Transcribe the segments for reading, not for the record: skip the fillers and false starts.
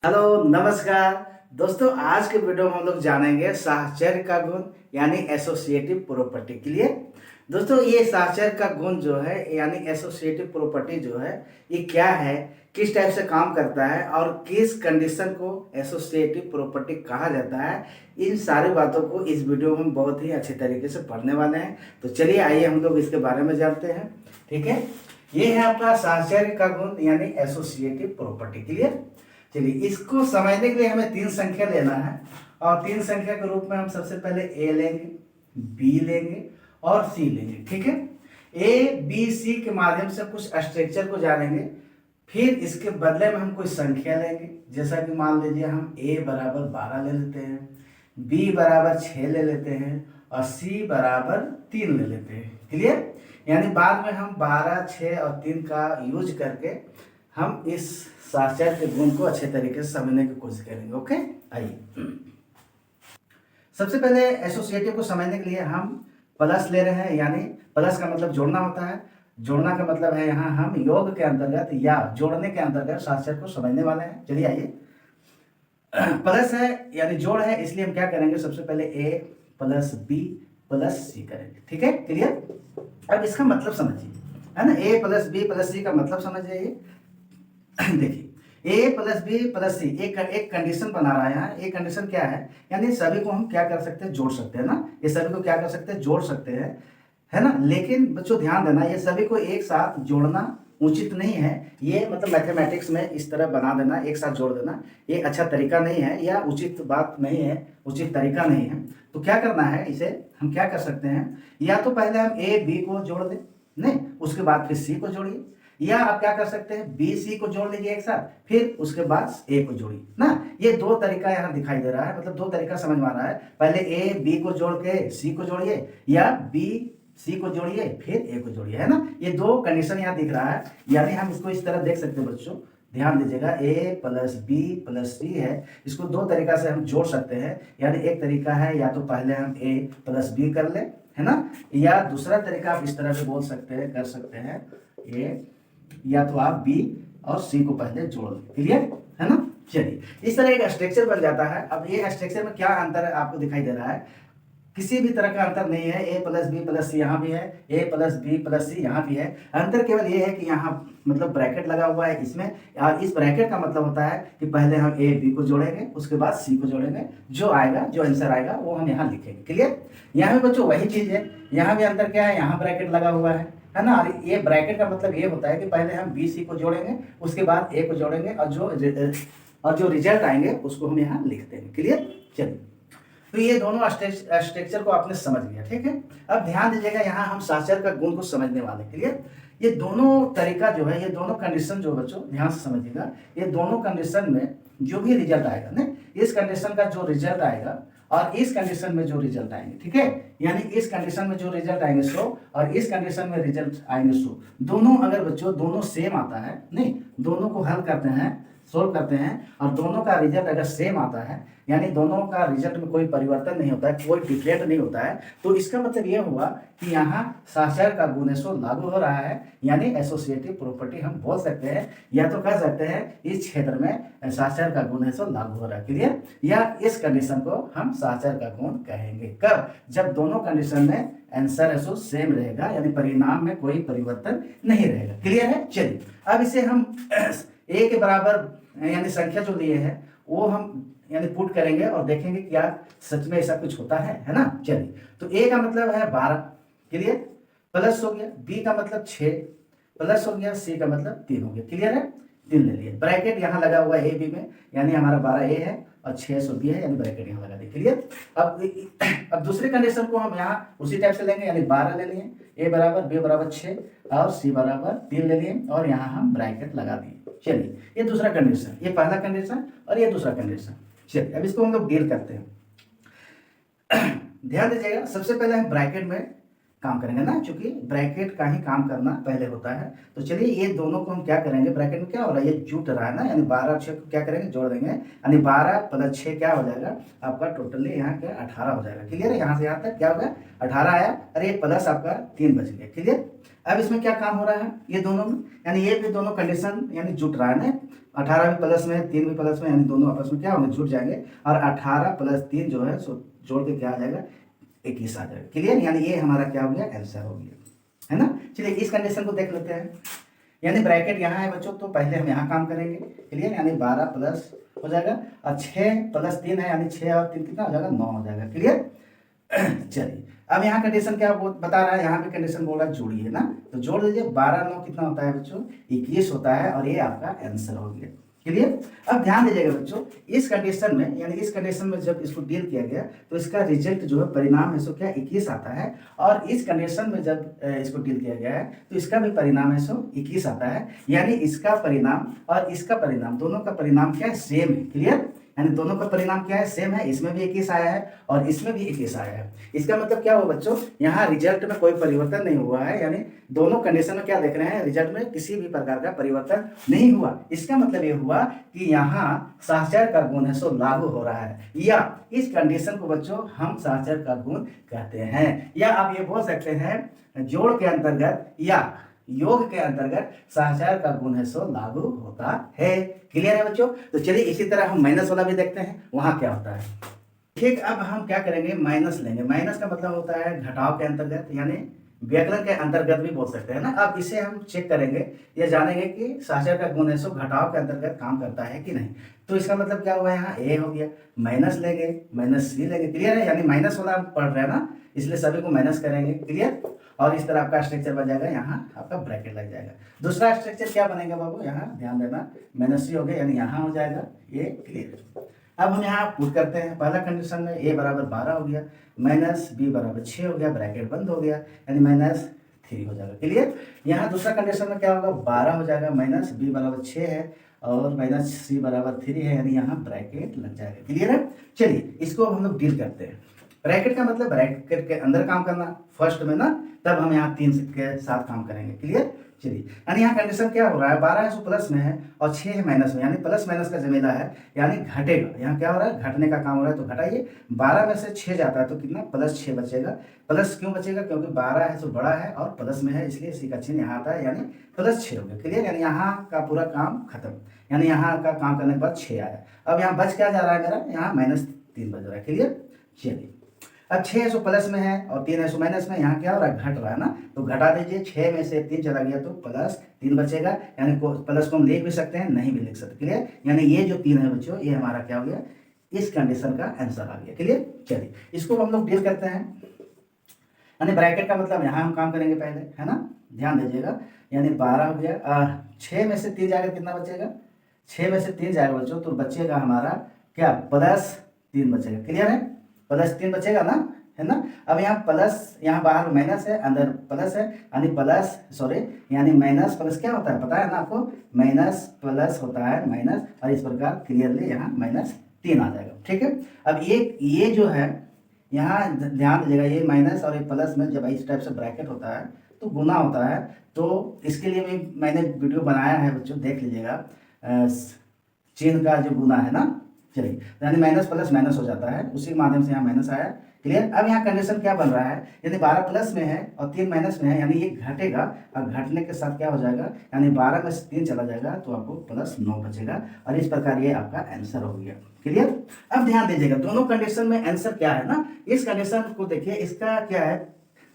Hello नमस्कार दोस्तों। आज के वीडियो में हम लोग जानेंगे साहचर्य का गुण यानी एसोसिएटिव प्रॉपर्टी के लिए। दोस्तों ये साहचर्य का गुण जो है यानी एसोसिएटिव प्रॉपर्टी जो है ये क्या है, किस टाइप से काम करता है और किस कंडीशन को एसोसिएटिव प्रॉपर्टी कहा जाता है, इन सारी बातों को इस वीडियो में बहुत ही अच्छे तरीके से पढ़ने वाले हैं। तो चलिए आइए हम लोग इसके बारे में जानते हैं। ठीक है, ये है आपका साहचर्य का गुण यानी एसोसिएटिव प्रॉपर्टी के लिए। चलिए इसको समझने के लिए हमें तीन संख्या लेना है और तीन संख्या के रूप में हम सबसे पहले ए लेंगे, बी लेंगे और सी लेंगे। ठीक है, ए बी सी के माध्यम से कुछ स्ट्रक्चर को जानेंगे, फिर इसके बदले में हम कोई संख्या लेंगे। जैसा कि मान लीजिए हम ए बराबर 12 ले लेते हैं, बी बराबर 6 ले लेते हैं और सी बराबर 3 ले लेते हैं। क्लियर, यानी बाद में हम 12, 6 और 3 का यूज करके हम इस साहचर्य के गुण को अच्छे तरीके से समझने की कोशिश करेंगे। ओके, आइए सबसे पहले एसोसिएटिव को समझने के लिए हम प्लस ले रहे हैं, यानी प्लस का मतलब जोड़ना होता है। जोड़ना का मतलब है यहाँ हम योग के अंतर्गत या जोड़ने के अंतर्गत साहचर्य को समझने वाले हैं। चलिए आइए, प्लस है यानी जोड़ है, इसलिए हम क्या करेंगे, सबसे पहले ए प्लस बी प्लस सी करेंगे। ठीक है, क्लियर। अब इसका मतलब समझिए, है ना, ए प्लस बी प्लस सी का मतलब समझ जाइए। देखिए ए प्लस बी प्लस सी एक कंडीशन बना रहा है यहाँ। एक कंडीशन क्या है, यानी सभी को हम क्या कर सकते हैं, जोड़ सकते हैं ना। ये सभी को क्या कर सकते हैं, जोड़ सकते हैं, है ना। लेकिन बच्चों ध्यान देना, ये सभी को एक साथ जोड़ना उचित नहीं है। ये मतलब मैथमेटिक्स में इस तरह बना देना, एक साथ जोड़ देना, ये अच्छा तरीका नहीं है या उचित बात नहीं है, उचित तरीका नहीं है। तो क्या करना है, इसे हम क्या कर सकते हैं, या तो पहले हम ए बी को जोड़ दें, नहीं उसके बाद फिर सी को जोड़िए, या आप क्या कर सकते हैं बी सी को जोड़ लीजिए एक साथ, फिर उसके बाद ए को जोड़िए ना। ये दो तरीका यहाँ दिखाई दे रहा है, मतलब दो तरीका समझ में आ रहा है। पहले ए बी को जोड़ के सी को जोड़िए या बी सी को जोड़िए फिर ए को जोड़िए, है ना। ये दो कंडीशन यहाँ दिख रहा है, यानी हम इसको इस तरह देख सकते हैं बच्चों, ध्यान दीजिएगा। ए प्लस बी प्लस सी है, इसको दो तरीका से हम जोड़ सकते हैं। यानी एक तरीका है या तो पहले हम ए प्लस बी कर ले, है ना, या दूसरा तरीका आप इस तरह से बोल सकते हैं, कर सकते हैं, ए या तो आप बी और सी को पहले जोड़ लें। क्लियर है ना। चलिए इस तरह एक स्ट्रक्चर बन जाता है। अब ये स्ट्रक्चर में क्या अंतर आपको दिखाई दे रहा है, किसी भी तरह का अंतर नहीं है। ए प्लस बी प्लस सी यहाँ भी है, ए प्लस बी प्लस सी यहाँ भी है। अंतर केवल ये है कि यहाँ मतलब ब्रैकेट लगा हुआ है इसमें, और इस ब्रैकेट का मतलब होता है कि पहले हम ए बी को जोड़ेंगे, उसके बाद सी को जोड़ेंगे, जो आएगा जो आंसर आएगा वो हम यहाँ लिखेंगे। क्लियर, यहाँ भी बच्चों वही चीज है। यहाँ भी अंतर क्या है, यहाँ ब्रैकेट लगा हुआ है ना। और ये ब्रैकेट का मतलब ये होता है कि पहले हम बी सी को जोड़ेंगे, उसके बाद ए को जोड़ेंगे, और जो रिजल्ट आएंगे उसको हम यहाँ लिख देंगे। क्लियर, चलिए तो ये दोनों स्ट्रक्चर को आपने समझ लिया। ठीक है, अब ध्यान दीजिएगा, यहाँ हम साहचर्य का गुण को समझने वाले। क्लियर, ये दोनों तरीका जो है, ये दोनों कंडीशन जो बच्चों ध्यान से समझिएगा, ये दोनों कंडीशन में जो भी रिजल्ट आएगा ना, इस कंडीशन का जो रिजल्ट आएगा और इस कंडीशन में जो रिजल्ट आएंगे, ठीक है, यानी इस कंडीशन में जो रिजल्ट आएंगे 100 और इस कंडीशन में रिजल्ट आएंगे 100, दोनों अगर बच्चों दोनों सेम आता है, नहीं दोनों को हल करते हैं, सोल्व करते हैं और दोनों का रिजल्ट अगर सेम आता है, यानी दोनों का रिजल्ट में कोई परिवर्तन नहीं होता है, कोई डिफरेंट नहीं होता है, तो इसका मतलब ये हुआ कि यहाँ साहचर्य का गुण लागू हो रहा है, यानी एसोसिएटिव प्रॉपर्टी हम बोल सकते हैं, या तो कह सकते हैं इस क्षेत्र में साहचर्य का गुण लागू हो रहा है। क्लियर, या इस कंडीशन को हम साहचर्य का गुण कहेंगे। कब, जब दोनों कंडीशन में आंसर है सो सेम रहेगा, यानी परिणाम में कोई परिवर्तन नहीं रहेगा। क्लियर है। चलिए अब इसे हम ए के बराबर यानी संख्या जो लिए है वो हम यानी पुट करेंगे और देखेंगे क्या सच में ऐसा कुछ होता है ना। चलिए तो ए का मतलब है 12, क्लियर, प्लस हो गया, बी का मतलब 6 प्लस हो गया, सी का मतलब 3 हो गया। क्लियर है, 3 ले लिए, ब्रैकेट यहाँ लगा हुआ है ए बी में, यानी हमारा 12 ए है और 600 बी है, यानी ब्रैकेट यहाँ लगा दिए। क्लियर, अब दूसरे कंडीशन को हम यहाँ उसी टाइप से लेंगे, यानी 12 ले लिए, ए बराबर बी बराबर 6 और सी बराबर 3 ले लिए और यहाँ हम ब्रैकेट लगा दिए। चलिए ये दूसरा कंडीशन, ये पहला कंडीशन और ये दूसरा कंडीशन। चलिए अब इसको हम लोग डील करते हैं। ध्यान दीजिएगा, सबसे पहले हम ब्रैकेट में काम करेंगे ना, क्योंकि ब्रैकेट का ही काम करना पहले होता है। तो चलिए ये दोनों को हम क्या करेंगे, ब्रैकेट में क्या हो रहा है, ये जुट रहा है ना, यानी 12 6 को क्या करेंगे, जोड़ देंगे, यानी 12 प्लस 6 क्या हो जाएगा आपका, टोटली यहाँ क्या 18 हो जाएगा। क्लियर है, यहाँ से यहाँ तक क्या होगा 18 आया, अरे ये प्लस आपका 3 बच गया। क्लियर, अब इसमें क्या काम हो रहा है, ये दोनों में, यानी ये भी दोनों कंडीशन यानी जुट रहा है ना, 18 भी प्लस में है, 3 भी प्लस में, यानी दोनों आपस में क्या होंगे, जुड़ जाएंगे और 18 + 3 जो है सो जोड़ के क्या आ जाएगा, 21 आ जाएगा। क्लियर, यानी ये हमारा क्या हो गया, आंसर हो गया, है ना। चलिए इस कंडीशन को देख लेते हैं। यानी ब्रैकेट यहाँ है बच्चों, तो पहले हम यहाँ काम करेंगे। क्लियर, यानी 12 प्लस हो जाएगा और 6 + 3 है, यानी 6 और 3 कितना हो जाएगा, 9 हो जाएगा। क्लियर। चलिए अब यहाँ कंडीशन क्या बता रहा है, यहाँ पे कंडीशन बोल रहा है जोड़िए ना, तो जोड़ दीजिए। 12 9 कितना होता है बच्चों, 21 होता है और ये आपका आंसर हो गया। क्लियर। अब ध्यान दीजिएगा बच्चों, इस कंडीशन में, यानी इस कंडीशन में जब इसको डील किया गया तो इसका रिजल्ट जो है, परिणाम है सो क्या 21 आता है, और इस कंडीशन में जब इसको डील किया गया है तो इसका भी परिणाम है सो 21 आता है। यानी इसका परिणाम और इसका परिणाम, दोनों का परिणाम क्या है, सेम है। क्लियर, यानी दोनों का परिणाम क्या है, सेम है। इसमें भी 21 आया है और इसमें भी 21 आया है। इसका मतलब क्या हुआ बच्चों, यहाँ रिजल्ट में कोई परिवर्तन नहीं हुआ है, यानी दोनों कंडीशन में क्या देख रहे हैं, रिजल्ट में किसी भी प्रकार का परिवर्तन नहीं हुआ। इसका मतलब ये हुआ कि यहाँ साहचर्य का गुण है सो लागू हो रहा है, या इस कंडीशन को बच्चों हम साहचर्य का गुण कहते हैं, या आप ये बोल सकते हैं जोड़ के अंतर्गत या योग के अंतर्गत साहचर्य का गुण है सो लागू होता है। क्लियर है बच्चों। तो चलिए इसी तरह हम माइनस वाला भी देखते हैं, वहां क्या होता है। ठीक, अब हम क्या करेंगे, माइनस लेंगे। माइनस का मतलब होता है घटाव के अंतर्गत, यानी व्यकलन के अंतर्गत भी बोल सकते हैं ना। अब इसे हम चेक करेंगे या जानेंगे कि साहचर्य का गुण है सो घटाव के अंतर्गत काम करता है कि नहीं। तो इसका मतलब क्या हुआ, यहाँ ए हो गया, माइनस लेंगे, -c लेंगे। क्लियर है, यानी माइनस वाला हम पढ़ रहे हैं ना, इसलिए सभी को माइनस करेंगे। क्लियर, और इस तरह आपका स्ट्रक्चर बन जाएगा, यहाँ आपका ब्रैकेट लग जाएगा। दूसरा स्ट्रक्चर क्या बनेगा बाबू, यहाँ ध्यान देना, -c हो गया, यानी यहाँ हो जाएगा ये। क्लियर। अब हम यहाँ पुट करते हैं, पहला कंडीशन में a = 12 हो गया, -b = 6 हो गया, ब्रैकेट बंद हो गया, यानी -3 हो जाएगा। क्लियर। यहाँ दूसरा कंडीशन में क्या होगा, 12 हो जाएगा, -b = 6 है और -c = 3 है, यानी यहाँ ब्रैकेट लग जाएगा। क्लियर है। चलिए इसको हम लोग डील करते हैं। ब्रैकेट का मतलब ब्रैकेट के अंदर काम करना फर्स्ट में ना, तब हम यहाँ 3 के साथ काम करेंगे। क्लियर। चलिए, यानी यहाँ कंडीशन क्या हो रहा है, 12 है सो प्लस में है और 6 है माइनस में, यानी प्लस माइनस का जमेला है, यानी घटेगा। यहाँ क्या हो रहा है, घटने का काम हो रहा है, तो घटाइए। 12 में से 6 जाता है तो कितना, +6 बचेगा। प्लस क्यों बचेगा, क्योंकि 12 है सो बड़ा है और प्लस में है, इसलिए इसी का चिन्ह यहाँ आता है, यानी +6 हो गया। क्लियर, यानी यहाँ का पूरा काम खत्म, यानी यहाँ का काम करने के बाद 6 आया। अब यहाँ बच क्या जा रहा है मेरा, यहाँ -3 बच रहा है। क्लियर। चलिए, अब 6 है सो प्लस में है और 3 है सो माइनस में, यहाँ क्या हो रहा है, घट रहा है ना, तो घटा दीजिए। 6 में से 3 चला गया तो +3 बचेगा, यानी प्लस को हम लिख भी सकते हैं, नहीं भी लिख सकते। क्लियर, यानी ये जो 3 है बच्चों, ये हमारा क्या हो गया, इस कंडीशन का आंसर आ गया। क्लियर। चलिए इसको हम लोग डील करते हैं, यानी ब्रैकेट का मतलब यहाँ हम काम करेंगे पहले, है ना, ध्यान दीजिएगा। यानी 12 हो गया, 6 में से 3 जाएगा, कितना बचेगा, 6 में से 3 जाएगा बच्चों, तो बचेगा हमारा क्या, +3 बचेगा। क्लियर है, +3 बचेगा ना, है ना। अब यहाँ प्लस, यहाँ बाहर माइनस है, अंदर प्लस है, यानी माइनस प्लस क्या होता है, पता है ना आपको, माइनस प्लस होता है माइनस, और इस प्रकार क्लियरली यहाँ -3 आ जाएगा। ठीक है। अब ये जो है, यहाँ ध्यान दीजिएगा, ये माइनस और ये प्लस में जब इस टाइप से ब्रैकेट होता है तो गुना होता है, तो इसके लिए भी मैंने वीडियो बनाया है बच्चों, देख लीजिएगा, चिन्ह का जो गुना है ना। चलिए, यानी माइनस प्लस माइनस हो जाता है, उसी माध्यम से यहाँ माइनस आया। क्लियर। अब यहाँ कंडीशन क्या बन रहा है, यदि 12 प्लस में है और 3 माइनस में है, यानी ये घटेगा, और घटने के साथ क्या हो जाएगा, यानी 12 में से 3 चला जाएगा तो आपको +9 बचेगा, और इस प्रकार ये आपका आंसर हो गया। क्लियर। अब ध्यान दीजिएगा, दोनों कंडीशन में आंसर क्या है ना, इस कंडीशन को देखिए, इसका क्या है,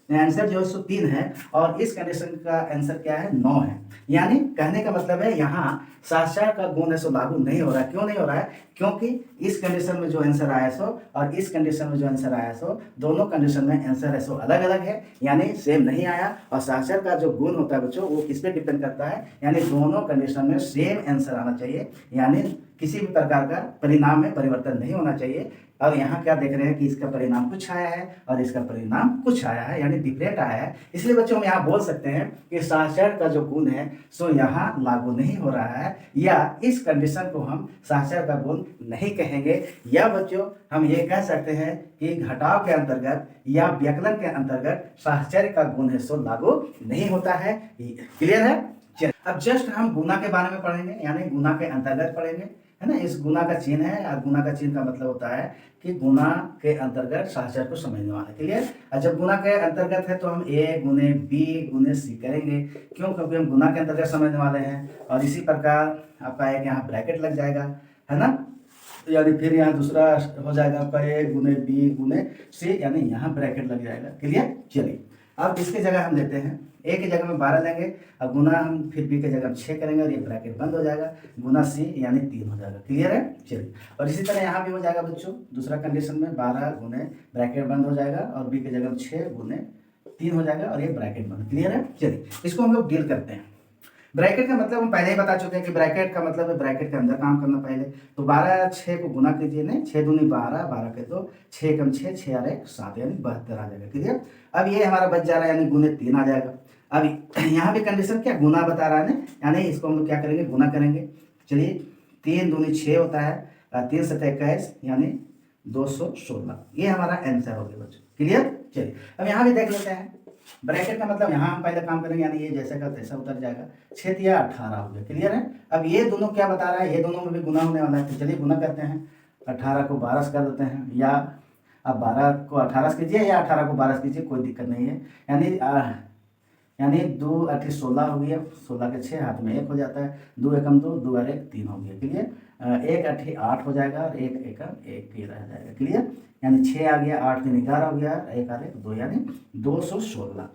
आंसर जो है सो 3 है, और इस कंडीशन का आंसर क्या है, 9 है। यानी कहने का मतलब है यहाँ साहचर्य का गुण है सो लागू नहीं हो रहा है। क्यों नहीं हो रहा है, क्योंकि इस कंडीशन में जो आंसर आया सो और इस कंडीशन में जो आंसर आया सो, दोनों कंडीशन में आंसर है सो अलग अलग है, यानी सेम नहीं आया। और साहचर्य का जो गुण होता है बच्चों, वो किस पे डिपेंड करता है, यानी दोनों कंडीशन में सेम आंसर आना चाहिए, यानी किसी भी प्रकार का परिणाम में परिवर्तन नहीं होना चाहिए। और यहाँ क्या देख रहे हैं कि इसका परिणाम कुछ आया है और इसका परिणाम कुछ आया है, यानी डिफरेंट आया है। इसलिए बच्चों हम यहाँ बोल सकते हैं कि साहचर्य का जो गुण है सो यहाँ लागू नहीं हो रहा है, या इस कंडीशन को हम साहचर्य का गुण नहीं कहेंगे, या बच्चों हम ये कह सकते हैं कि घटाव के अंतर्गत या व्यकलन के अंतर्गत साहचर्य का गुण है सो लागू नहीं होता है। क्लियर है। अब जस्ट हम गुना के बारे में पढ़ेंगे, यानी गुना के अंतर्गत पढ़ेंगे। है ना, इस गुना का चिन्ह है, और गुना का चिन्ह का मतलब होता है कि गुना के अंतर्गत सहचर को समझने वाला। क्लियर। और जब गुना के अंतर्गत है तो हम ए गुने बी गुने सी करेंगे, क्यों? क्योंकि हम गुना के अंतर्गत समझने वाले हैं। और इसी प्रकार आपका एक यहाँ ब्रैकेट लग जाएगा, है ना, यानी फिर यहाँ दूसरा हो जाएगा आपका ए गुने बी गुने सी, यानी यहाँ ब्रैकेट लग जाएगा। क्लियर। चलिए अब इसके जगह हम लेते हैं, ए की जगह में 12 लेंगे, अब गुना हम फिर बी की जगह में 6 करेंगे और ये ब्रैकेट बंद हो जाएगा, गुना सी यानी 3 हो जाएगा। क्लियर है। चलिए और इसी तरह यहाँ भी हो जाएगा बच्चों, दूसरा कंडीशन में 12 गुने ब्रैकेट बंद हो जाएगा और बी की जगह में 6 गुने 3 हो जाएगा और ये ब्रैकेट बंद। क्लियर है। चलिए इसको हम लोग डील करते हैं। ब्रैकेट का मतलब हम पहले ही बता चुके हैं कि ब्रैकेट का मतलब है ब्रैकेट के अंदर काम करना। पहले तो 12 6 को गुना कीजिए, नहीं 6 दूनी 12, 12 के 2, 6 कम 6, 6 और 1 7 यानी 72 आ जाएगा। क्लियर। अब ये हमारा बच जा रहा है यानी गुने 3 आ जाएगा। अब यहाँ भी कंडीशन क्या, गुना बता रहा है ना, यानी इसको हम लोग क्या करेंगे, गुना करेंगे। चलिए 3 दूनी 6 होता है, 3 7 21 यानी 216, ये हमारा आंसर हो गया बच्चों। क्लियर। चलिए अब यहाँ भी देख लेते हैं, ब्रैकेट का मतलब यहाँ हम पहले काम करेंगे, यानी ये जैसे का तैसा उतर जाएगा, 6 या 18 हो गया। क्लियर है। अब ये दोनों क्या बता रहा है, ये दोनों में भी गुना होने वाला है, तो चलिए गुना करते हैं। 18 को 12 से कर देते हैं, या अब 12 को 18 से कीजिए या 18 को 12 से कीजिए, कोई दिक्कत नहीं है। यानी 2 8 16 हो गया, 16 के 6 हाथ में 1 हो जाता है, 2 एकम 2, 2 और 1 3 हो गया। क्लियर। 1 8 8 हो जाएगा और 1 एकम 1 ही रह जाएगा। क्लियर। यानी 6 आ गया, 8 3 11 हो गया, 1 और 1 2 यानी 216,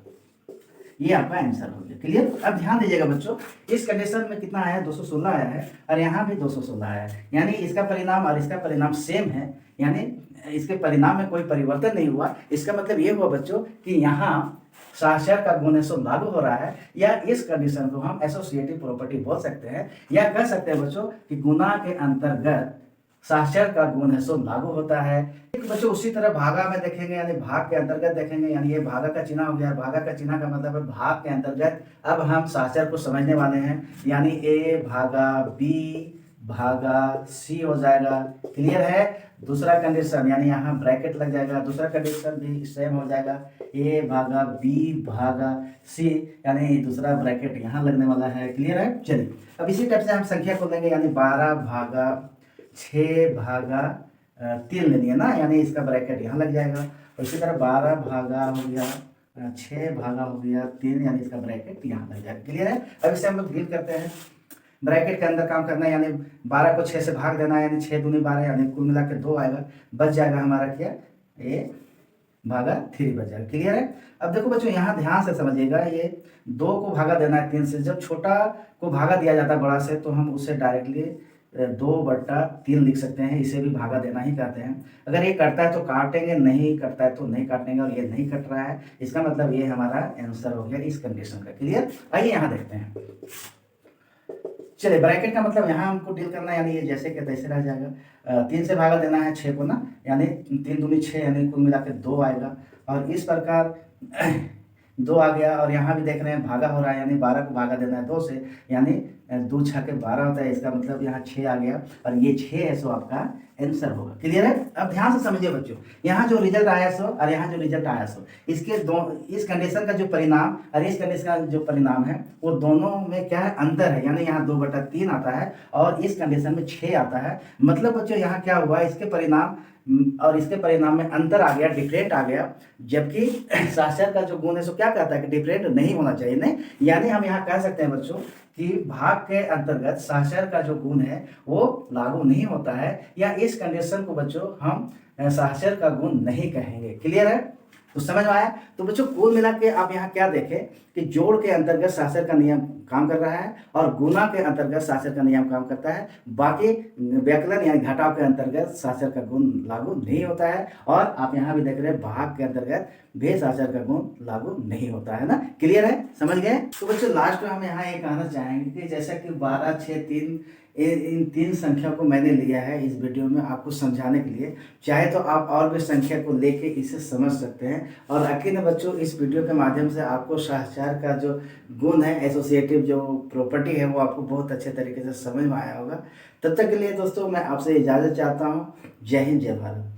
ये आपका आंसर हो गया। क्लियर। अब ध्यान दीजिएगा बच्चों, इस कंडीशन में कितना आया है, 216 आया है और यहाँ भी 216 आया है, यानी इसका परिणाम और इसका परिणाम सेम है, यानी इसके परिणाम में कोई परिवर्तन नहीं हुआ। इसका मतलब ये हुआ बच्चों कि यहाँ सहचर का गुण सो लागू हो रहा है, या इस कंडीशन को हम एसोसिएटिव प्रॉपर्टी बोल सकते हैं, या कह सकते हैं बच्चों कि गुना के अंतर्गत सहचर का गुण सो लागू होता है। एक बच्चों उसी तरह भागा में देखेंगे, यानी भाग के अंतर्गत देखेंगे, यानी ये भागा का चिन्ह हो गया। भागा का चिन्ह का मतलब है भाग के अंतर्गत अब हम सहचर को समझने वाले हैं, यानी ए भागा बी भागा सी हो जाएगा। क्लियर है। दूसरा कंडीशन यानी यहाँ ब्रैकेट लग जाएगा, दूसरा कंडीशन भी सेम हो जाएगा, ए भागा बी भागा सी, यानी दूसरा ब्रैकेट यहाँ लगने वाला है। क्लियर है। चलिए अब इसी टाइप से हम संख्या को लेंगे, यानी 12 भागा 6 भागा 3 ले लिया ना, यानी इसका ब्रैकेट यहाँ लग जाएगा। और इसी तरह 12 भागा हो गया 6 भागा हो गया 3, यानी इसका ब्रैकेट यहाँ लग जाएगा। क्लियर है। अब इसे हम लोग डील करते हैं, ब्रैकेट के अंदर काम करना है, यानी 12 को 6 से भाग देना है, यानी 6 दूनी 12, यानी कुल मिला के 2 आएगा, बच जाएगा हमारा क्या, ए भागा 3 बच जाएगा। क्लियर है। अब देखो बच्चों यहाँ ध्यान से समझिएगा, ये 2 को भागा देना है 3 से, जब छोटा को भागा दिया जाता है बड़ा से तो हम उसे डायरेक्टली 2/3 लिख सकते हैं, इसे भी भागा देना ही कहते हैं। अगर ये कटता है तो काटेंगे, नहीं कटता है तो नहीं काटेंगे, और ये नहीं कट रहा है, इसका मतलब ये हमारा आंसर हो गया इस कंडीशन का। क्लियर। आइए यहाँ देखते हैं। चलिए ब्रैकेट का मतलब यहाँ हमको डील करना है, यानी ये जैसे कि तैसे रह जाएगा, 3 से भागा देना है 6 को ना, यानी 3 दूनी 6, यानी कुल मिला के 2 आएगा, और इस प्रकार 2 आ गया। और यहाँ भी देख रहे हैं भागा हो रहा है, यानी 12 को भागा देना है 2 से, यानी 2 6 के 12 होता है, इसका मतलब यहाँ 6 आ गया, और ये 6 है सो आपका आंसर होगा। क्लियर है। अब ध्यान से समझिए बच्चों, यहाँ जो रिजल्ट आया सो और यहाँ जो रिजल्ट आया सो, इसके इस कंडीशन का जो परिणाम और इस कंडीशन का जो परिणाम है वो दोनों में क्या है, अंतर है, यानी यहाँ 2/3 आता है और इस कंडीशन में 6 आता है। मतलब बच्चों यहाँ क्या हुआ, इसके परिणाम और इसके परिणाम में अंतर आ गया, डिफरेंट आ गया, जबकि सहचर का जो गुण है सो क्या कहता है कि डिफरेंट नहीं होना चाहिए, नहीं, यानी हम यहाँ कह सकते हैं बच्चों कि भाग के अंतर्गत सहचर का जो गुण है वो लागू नहीं होता है, या इस कंडीशन को बच्चों हम सहचर का गुण नहीं कहेंगे। क्लियर है। तो समझ में आया। तो बच्चों कुल मिला के आप यहाँ क्या देखें कि जोड़ के अंतर्गत सहचर का नियम काम कर रहा है और गुना के अंतर्गत सहचर का नियम काम करता है, बाकी व्यकलन यानी घटाव के अंतर्गत सहचर का गुण लागू नहीं होता है, और आप यहाँ भी देख रहे हैं भाग के अंतर्गत भी सहचर का गुण लागू नहीं होता है ना। क्लियर है। समझ गए। तो बच्चों लास्ट में हम यहाँ ये कहना चाहेंगे कि जैसा कि 12 6 3 इन 3 संख्या को मैंने लिया है इस वीडियो में आपको समझाने के लिए, चाहे तो आप और भी संख्या को लेके इसे समझ सकते हैं, और यकीन है बच्चों इस वीडियो के माध्यम से आपको सहचर का जो गुण है, एसोसिएटिव जो प्रॉपर्टी है, वो आपको बहुत अच्छे तरीके से समझ में आया होगा। तब तक के लिए दोस्तों मैं आपसे इजाज़त चाहता हूँ। जय हिंद, जय भारत।